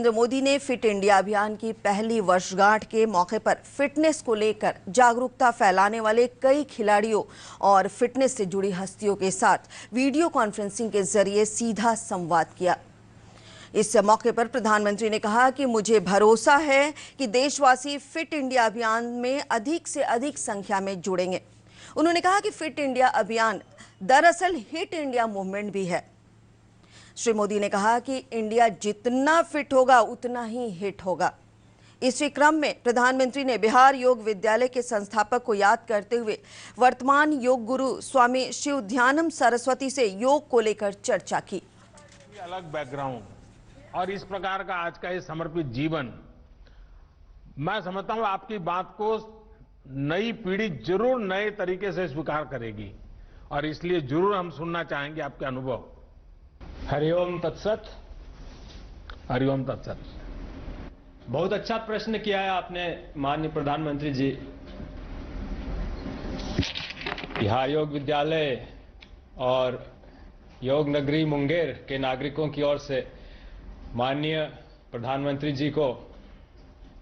नरेंद्र मोदी ने fit India अभियान की पहली वर्षगांठ के मौके पर फिटनेस को लेकर जागरूकता फैलाने वाले कई खिलाड़ियों और फिटनेस से जुड़ी हस्तियों के साथ वीडियो कॉन्फ्रेंसिंग के जरिए सीधा संवाद किया। इस मौके पर प्रधानमंत्री ने कहा कि मुझे भरोसा है कि देशवासी फिट इंडिया अभियान में अधिक से अधिक संख्या में जुड़ेंगे। उन्होंने कहा कि फिट इंडिया अभियान दरअसल हिट इंडिया मूवमेंट भी है। श्री मोदी ने कहा कि इंडिया जितना फिट होगा उतना ही हिट होगा। इसी क्रम में प्रधानमंत्री ने बिहार योग विद्यालय के संस्थापक को याद करते हुए वर्तमान योग गुरु स्वामी शिव ध्यानम सरस्वती से योग को लेकर चर्चा की। अलग बैकग्राउंड और इस प्रकार का आज का ये समर्पित जीवन, मैं समझता हूं आपकी बात को नई पीढ़ी जरूर नए तरीके से स्वीकार करेगी और इसलिए जरूर हम सुनना चाहेंगे आपके अनुभव। हरिओम तत्सत। हरिओम तत्सत। बहुत अच्छा प्रश्न किया है आपने माननीय प्रधानमंत्री जी। बिहार योग विद्यालय और योग नगरी मुंगेर के नागरिकों की ओर से माननीय प्रधानमंत्री जी को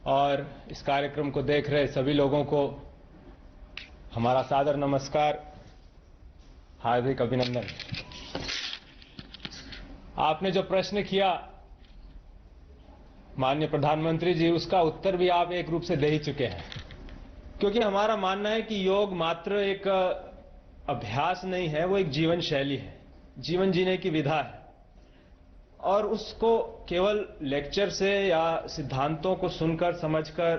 और इस कार्यक्रम को देख रहे सभी लोगों को हमारा सादर नमस्कार, हार्दिक अभिनंदन। आपने जो प्रश्न किया माननीय प्रधानमंत्री जी, उसका उत्तर भी आप एक रूप से दे ही चुके हैं, क्योंकि हमारा मानना है कि योग मात्र एक अभ्यास नहीं है, वो एक जीवन शैली है, जीवन जीने की विधा है और उसको केवल लेक्चर से या सिद्धांतों को सुनकर समझकर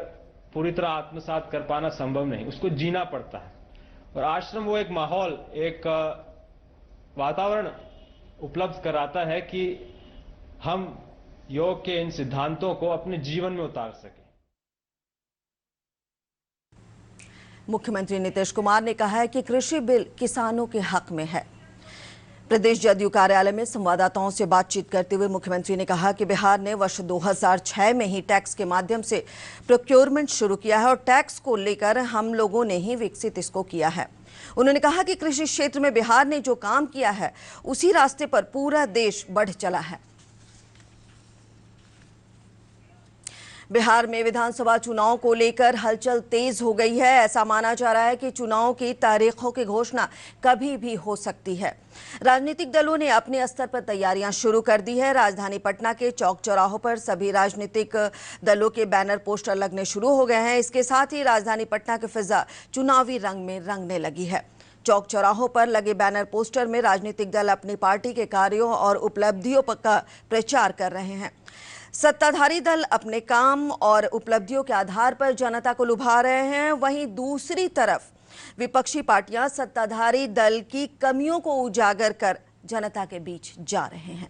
पूरी तरह आत्मसात कर पाना संभव नहीं, उसको जीना पड़ता है। और आश्रम वो एक माहौल, एक वातावरण उपलब्ध कराता है कि हम योग के इन सिद्धांतों को अपने जीवन में उतार सकें। मुख्यमंत्री नीतीश कुमार ने कहा है कि कृषि बिल किसानों के हक में है। प्रदेश जदयू कार्यालय में संवाददाताओं से बातचीत करते हुए मुख्यमंत्री ने कहा कि बिहार ने वर्ष 2006 में ही टैक्स के माध्यम से प्रोक्योरमेंट शुरू किया है और टैक्स को लेकर हम लोगों ने ही विकसित इसको किया है। उन्होंने कहा कि कृषि क्षेत्र में बिहार ने जो काम किया है उसी रास्ते पर पूरा देश बढ़ चला है। बिहार में विधानसभा चुनाव को लेकर हलचल तेज हो गई है। ऐसा माना जा रहा है कि चुनाव की तारीखों की घोषणा कभी भी हो सकती है। राजनीतिक दलों ने अपने स्तर पर तैयारियां शुरू कर दी है। राजधानी पटना के चौक चौराहों पर सभी राजनीतिक दलों के बैनर पोस्टर लगने शुरू हो गए हैं। इसके साथ ही राजधानी पटना की फिजा चुनावी रंग में रंगने लगी है। चौक चौराहों पर लगे बैनर पोस्टर में राजनीतिक दल अपनी पार्टी के कार्यों और उपलब्धियों का प्रचार कर रहे हैं। सत्ताधारी दल अपने काम और उपलब्धियों के आधार पर जनता को लुभा रहे हैं। वहीं दूसरी तरफ विपक्षी पार्टियां सत्ताधारी दल की कमियों को उजागर कर जनता के बीच जा रहे हैं।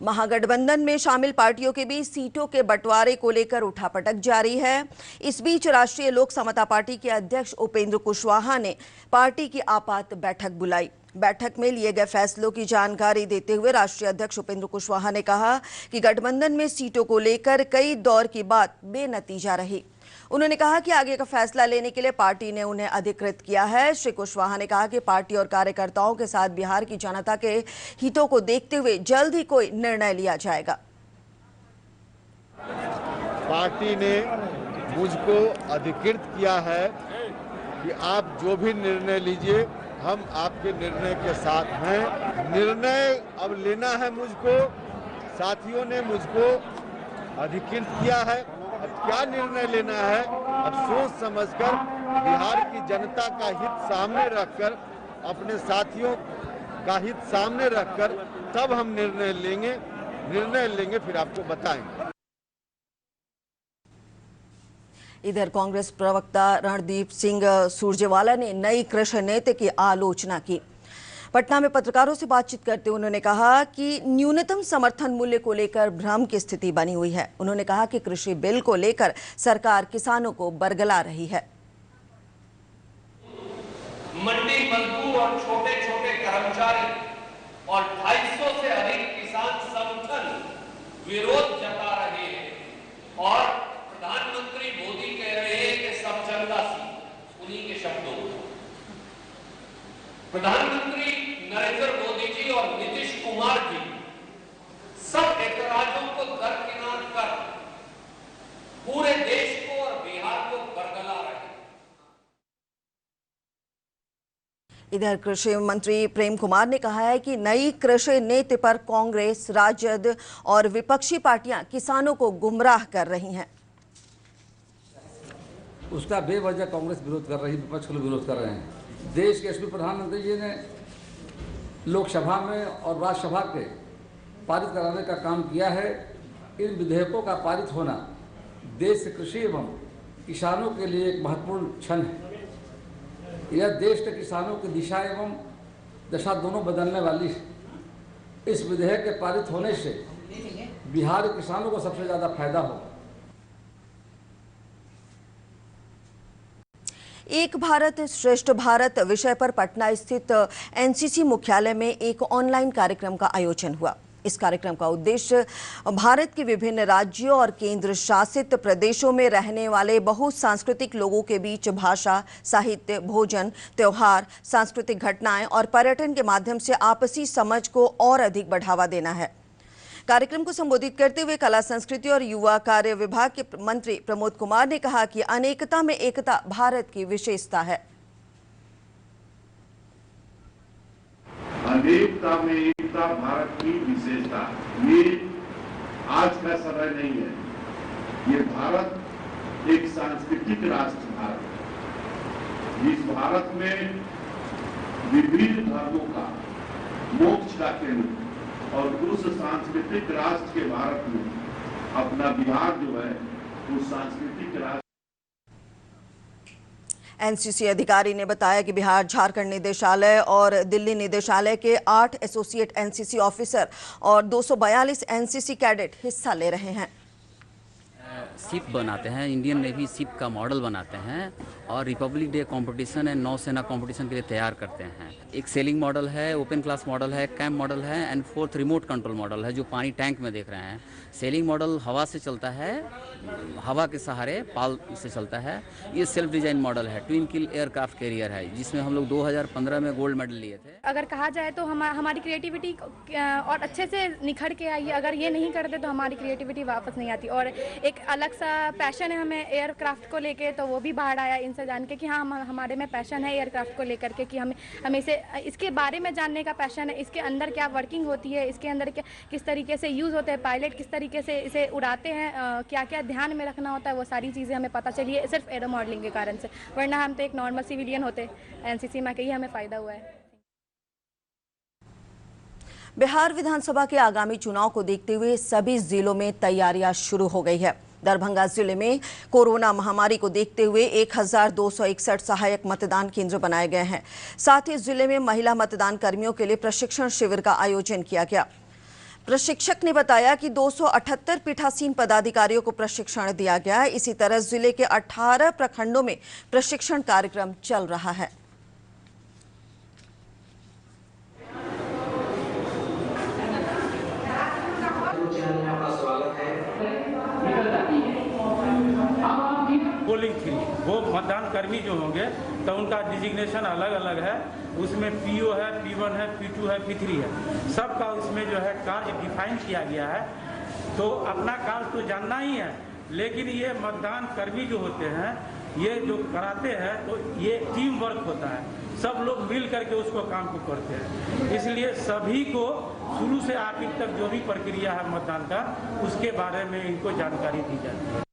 महागठबंधन में शामिल पार्टियों के बीच सीटों के बंटवारे को लेकर उठापटक जारी है। इस बीच राष्ट्रीय लोक समता पार्टी के अध्यक्ष उपेंद्र कुशवाहा ने पार्टी की आपात बैठक बुलाई। बैठक में लिए गए फैसलों की जानकारी देते हुए राष्ट्रीय अध्यक्ष उपेंद्र कुशवाहा ने कहा कि गठबंधन में सीटों को लेकर कई दौर की बात बेनतीजा रही। उन्होंने कहा कि आगे का फैसला लेने के लिए पार्टी ने उन्हें अधिकृत किया है। श्री कुशवाहा ने कहा कि पार्टी और कार्यकर्ताओं के साथ बिहार की जनता के हितों को देखते हुए जल्द ही कोई निर्णय लिया जाएगा। पार्टी ने मुझको अधिकृत किया है कि आप जो भी निर्णय लीजिए, हम आपके निर्णय के साथ हैं। निर्णय अब लेना है मुझको, साथियों ने मुझको अधिकृत किया है। अब क्या निर्णय लेना है, अब सोच समझकर बिहार की जनता का हित सामने रखकर, अपने साथियों का हित सामने रखकर तब हम निर्णय लेंगे फिर आपको बताएंगे। इधर कांग्रेस प्रवक्ता रणदीप सिंह सुरजेवाला ने नई कृषि नीति की आलोचना की। पटना में पत्रकारों से बातचीत करते हुए उन्होंने कहा कि न्यूनतम समर्थन मूल्य को लेकर भ्रम की स्थिति बनी हुई है। उन्होंने कहा कि कृषि बिल को लेकर सरकार किसानों को बरगला रही है। मंडी मजदूर और छोटे छोटे कर्मचारी और 250 से अधिक किसान संगठन विरोध जता रहे हैं और प्रधानमंत्री मोदी कह रहे हैं कि सब चलता सी, उन्हीं के शब्दों में प्रधानमंत्री नरेंद्र मोदी जी और नीतीश कुमार जी सब ऐतराजों इधर कृषि मंत्री प्रेम कुमार ने कहा है कि नई कृषि नीति पर कांग्रेस, राजद और विपक्षी पार्टियां किसानों को गुमराह कर रही हैं। उसका बेवजह कांग्रेस विरोध कर रही है, विपक्ष के लोग विरोध कर रहे हैं। देश के यशस्वी प्रधानमंत्री जी ने लोकसभा में और राज्यसभा के पारित कराने का काम किया है। इन विधेयकों का पारित होना देश से कृषि एवं किसानों के लिए एक महत्वपूर्ण क्षण है। यह देश के किसानों की दिशा एवं दशा दोनों बदलने वाली है। इस विधेयक के पारित होने से बिहार के किसानों को सबसे ज्यादा फायदा होगा। एक भारत श्रेष्ठ भारत विषय पर पटना स्थित एनसीसी मुख्यालय में एक ऑनलाइन कार्यक्रम का आयोजन हुआ। इस कार्यक्रम का उद्देश्य भारत के विभिन्न राज्यों और केंद्र शासित प्रदेशों में रहने वाले बहुसांस्कृतिक लोगों के बीच भाषा, साहित्य, भोजन, त्योहार, सांस्कृतिक घटनाएं और पर्यटन के माध्यम से आपसी समझ को और अधिक बढ़ावा देना है। कार्यक्रम को संबोधित करते हुए कला, संस्कृति और युवा कार्य विभाग के मंत्री प्रमोद कुमार ने कहा कि अनेकता में एकता भारत की विशेषता है। अनेकता में एकता भारत की विशेषता। ये आज का समय नहीं है। ये भारत एक सांस्कृतिक राष्ट्र भारत है। इस भारत में विभिन्न धर्मों का मोक्ष का केंद्र और उस सांस्कृतिक राष्ट्र के भारत में अपना बिहार जो है उस सांस्कृतिक राष्ट्र। एनसीसी अधिकारी ने बताया कि बिहार झारखंड निदेशालय और दिल्ली निदेशालय के 8 एसोसिएट एनसीसी ऑफिसर और 242 एनसीसी कैडेट हिस्सा ले रहे हैं। शिप बनाते हैं, इंडियन नेवी शिप का मॉडल बनाते हैं और रिपब्लिक डे कंपटीशन एंड नौसेना कंपटीशन के लिए तैयार करते हैं। एक सेलिंग मॉडल है, ओपन क्लास मॉडल है, कैंप मॉडल है and 4th remote control model है जो पानी टैंक में देख रहे हैं। सेलिंग मॉडल हवा से चलता है, हवा के सहारे पाल से चलता है। ये सेल्फ डिजाइन मॉडल है, ट्विन किल एयरक्राफ्ट कैरियर है जिसमें हम लोग 2015 में गोल्ड मेडल लिए थे। अगर कहा जाए तो हमारी क्रिएटिविटी और अच्छे से निखर के आई है। अगर ये नहीं करते तो हमारी क्रिएटिविटी वापस नहीं आती। और एक अलग सा पैशन है हमें एयरक्राफ्ट को लेके, तो वो भी बाहर आया इनसे जान के कि हाँ हमारे में पैशन है एयरक्राफ्ट को लेकर के, कि हमें इसे इसके बारे में जानने का पैशन है। इसके अंदर क्या वर्किंग होती है, इसके अंदर क्या किस तरीके से यूज़ होते हैं, पायलट किस तरीके से इसे उड़ाते हैं, क्या क्या ध्यान में रखना होता है, वो सारी चीज़ें हमें पता चली है सिर्फ एरो मॉडलिंग के कारण से। वरना हम तो एक नॉर्मल सिविलियन होते। एनसीसी में कहीं हमें फ़ायदा हुआ है। बिहार विधानसभा के आगामी चुनाव को देखते हुए सभी जिलों में तैयारियां शुरू हो गई है। दरभंगा जिले में कोरोना महामारी को देखते हुए 1261 सहायक मतदान केंद्र बनाए गए हैं। साथ ही जिले में महिला मतदान कर्मियों के लिए प्रशिक्षण शिविर का आयोजन किया गया। प्रशिक्षक ने बताया कि 278 पीठासीन पदाधिकारियों को प्रशिक्षण दिया गया है। इसी तरह जिले के 18 प्रखंडों में प्रशिक्षण कार्यक्रम चल रहा है। पोलिंग थी, वो मतदान कर्मी जो होंगे तो उनका डिजिग्नेशन अलग अलग है। उसमें पीओ है, P1 है, P2 है, P3 है। सबका उसमें जो है कार्य डिफाइन किया गया है। तो अपना कार्य तो जानना ही है, लेकिन ये मतदान कर्मी जो होते हैं, ये जो कराते हैं, तो ये टीम वर्क होता है। सब लोग मिल करके उसको काम को करते हैं। इसलिए सभी को शुरू से आखिर तक जो भी प्रक्रिया है मतदान का, उसके बारे में इनको जानकारी दी जाती है।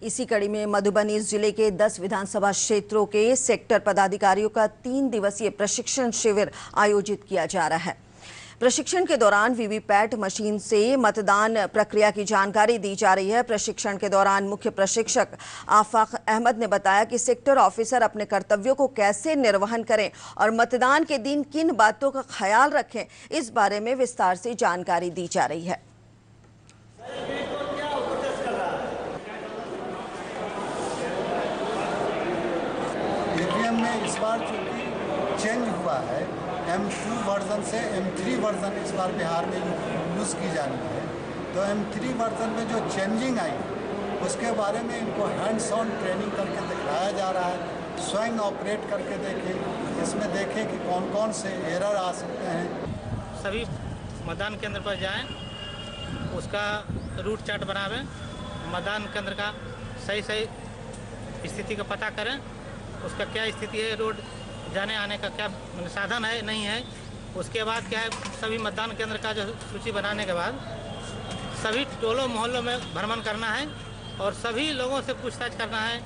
इसी कड़ी में मधुबनी जिले के 10 विधानसभा क्षेत्रों के सेक्टर पदाधिकारियों का 3 दिवसीय प्रशिक्षण शिविर आयोजित किया जा रहा है। प्रशिक्षण के दौरान वीवीपैट मशीन से मतदान प्रक्रिया की जानकारी दी जा रही है। प्रशिक्षण के दौरान मुख्य प्रशिक्षक आफाक अहमद ने बताया कि सेक्टर ऑफिसर अपने कर्तव्यों को कैसे निर्वहन करें और मतदान के दिन किन बातों का ख्याल रखें, इस बारे में विस्तार से जानकारी दी जा रही है। ईवीएम में इस बार चूँकि चेंज हुआ है, M2 वर्जन से M3 वर्जन इस बार बिहार में यूज़ की जानी है। तो M3 वर्जन में जो चेंजिंग आई उसके बारे में इनको हैंड्स ऑन ट्रेनिंग करके दिखाया जा रहा है। स्वयं ऑपरेट करके देखें, इसमें देखें कि कौन कौन से एरर आ सकते हैं। सभी मतदान केंद्र पर जाएं, उसका रूट चार्ट बनावें, मतदान केंद्र का सही स्थिति का पता करें उसका क्या स्थिति है, रोड जाने आने का क्या साधन है नहीं है। उसके बाद क्या है, सभी मतदान केंद्र का जो सूची बनाने के बाद सभी टोलों मोहल्लों में भ्रमण करना है और सभी लोगों से पूछताछ करना है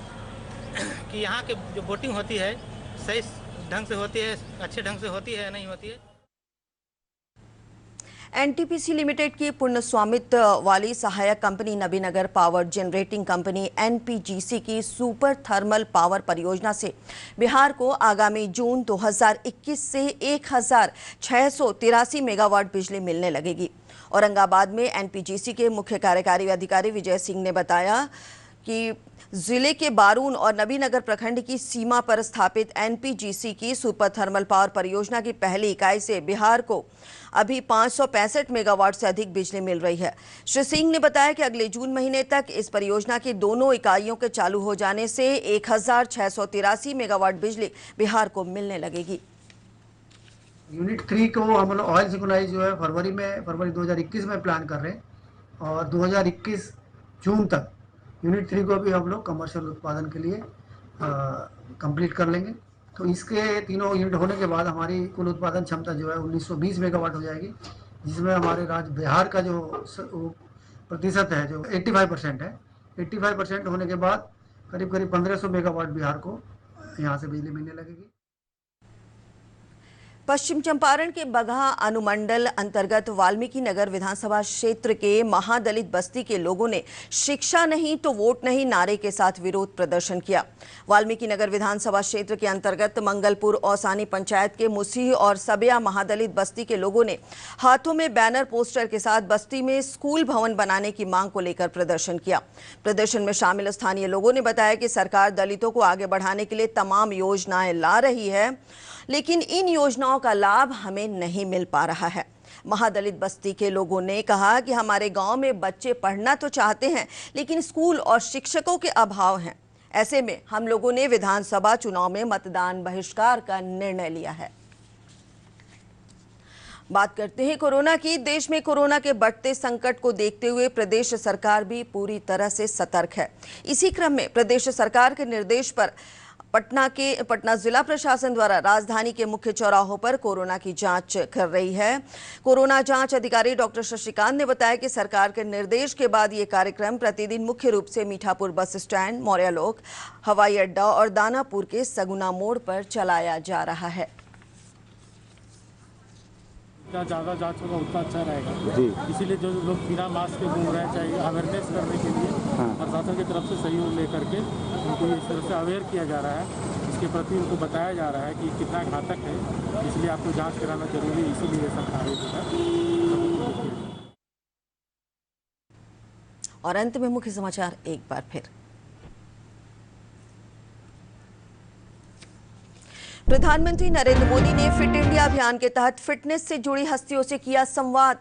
कि यहाँ के जो वोटिंग होती है सही ढंग से होती है, अच्छे ढंग से होती है या नहीं होती है। एनटीपीसी लिमिटेड की पूर्ण स्वामित्व वाली सहायक company Nabinagar power generating company NPGC की सुपर थर्मल पावर परियोजना से बिहार को आगामी जून 2021 से 1683 मेगावाट बिजली मिलने लगेगी। औरंगाबाद में एनपीजीसी के मुख्य कार्यकारी अधिकारी विजय सिंह ने बताया कि जिले के बारून और नबीनगर प्रखंड की सीमा पर स्थापित एनपीजीसी की सुपर थर्मल पावर परियोजना की पहली इकाई से बिहार को अभी 565 मेगावाट से अधिक बिजली मिल रही है। श्री सिंह ने बताया कि अगले जून महीने तक इस परियोजना की दोनों इकाइयों के चालू हो जाने से 1683 मेगावाट बिजली बिहार को मिलने लगेगी। यूनिट 3 को हम लोग ऑयल सिंक्रोनाइज जो है फरवरी 2021 में प्लान कर रहे हैं और 2021 जून तक यूनिट 3 को भी हम लोग कमर्शियल उत्पादन के लिए कंप्लीट कर लेंगे। तो इसके तीनों यूनिट होने के बाद हमारी कुल उत्पादन क्षमता जो है 1920 मेगावाट हो जाएगी, जिसमें हमारे राज्य बिहार का जो प्रतिशत है जो 85% है। 85% होने के बाद करीब 1500 मेगावाट बिहार को यहाँ से बिजली मिलने लगेगी। पश्चिम चंपारण के बगहा अनुमंडल अंतर्गत वाल्मीकि नगर विधानसभा क्षेत्र के महादलित बस्ती के लोगों ने शिक्षा नहीं तो वोट नहीं नारे के साथ विरोध प्रदर्शन किया। वाल्मीकि नगर विधानसभा क्षेत्र के अंतर्गत मंगलपुर औसानी पंचायत के मुसीह और सबिया महादलित बस्ती के लोगों ने हाथों में बैनर पोस्टर के साथ बस्ती में स्कूल भवन बनाने की मांग को लेकर प्रदर्शन किया। प्रदर्शन में शामिल स्थानीय लोगों ने बताया कि सरकार दलितों को आगे बढ़ाने के लिए तमाम योजनाएं ला रही है, लेकिन इन योजनाओं का लाभ हमें नहीं मिल पा रहा है। महादलित बस्ती के लोगों ने कहा कि हमारे गांव में बच्चे पढ़ना तो चाहते हैं, लेकिन स्कूल और शिक्षकों के अभाव हैं। ऐसे में हम लोगों ने विधानसभा चुनाव में मतदान बहिष्कार का निर्णय लिया है। बात करते हैं कोरोना की। देश में कोरोना के बढ़ते संकट को देखते हुए प्रदेश सरकार भी पूरी तरह से सतर्क है। इसी क्रम में प्रदेश सरकार के निर्देश पर पटना जिला प्रशासन द्वारा राजधानी के मुख्य चौराहों पर कोरोना की जांच कर रही है। कोरोना जांच अधिकारी डॉक्टर शशिकांत ने बताया कि सरकार के निर्देश के बाद ये कार्यक्रम प्रतिदिन मुख्य रूप से मीठापुर बस स्टैंड, मौर्यालोक हवाई अड्डा और दानापुर के सगुना मोड़ पर चलाया जा रहा है। जितना ज़्यादा जांच होगा उतना अच्छा रहेगा जी। इसीलिए जो लोग बिना मास्क के घूम रहे हैं, चाहिए अवेयरनेस करने के लिए प्रशासन की तरफ से सहयोग लेकर के उनको इस तरह से अवेयर किया जा रहा है। इसके प्रति उनको बताया जा रहा है कि कितना घातक है, इसलिए आपको जांच कराना जरूरी है। इसीलिए सब कार्य जो है। और अंत में मुख्य समाचार एक बार फिर। प्रधानमंत्री नरेंद्र मोदी ने फिट इंडिया अभियान के तहत फिटनेस से जुड़ी हस्तियों से किया संवाद।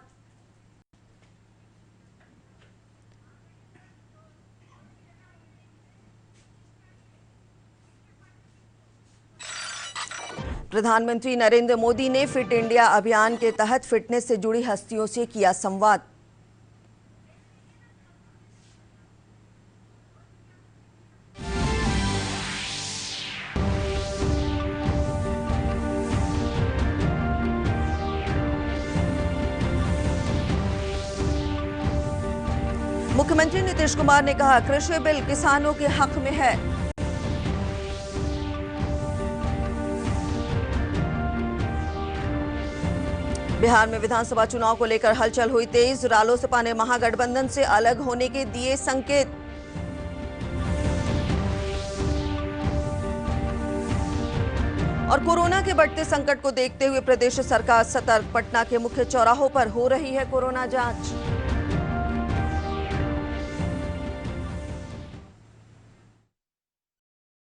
प्रधानमंत्री नरेंद्र मोदी ने फिट इंडिया अभियान के तहत फिटनेस से जुड़ी हस्तियों से किया संवाद। मुख्यमंत्री नीतीश कुमार ने कहा, कृषि बिल किसानों के हक में है। बिहार में विधानसभा चुनाव को लेकर हलचल हुई तेज। रालोसपा ने महागठबंधन से अलग होने के दिए संकेत। और कोरोना के बढ़ते संकट को देखते हुए प्रदेश सरकार सतर्क। पटना के मुख्य चौराहों पर हो रही है कोरोना जांच।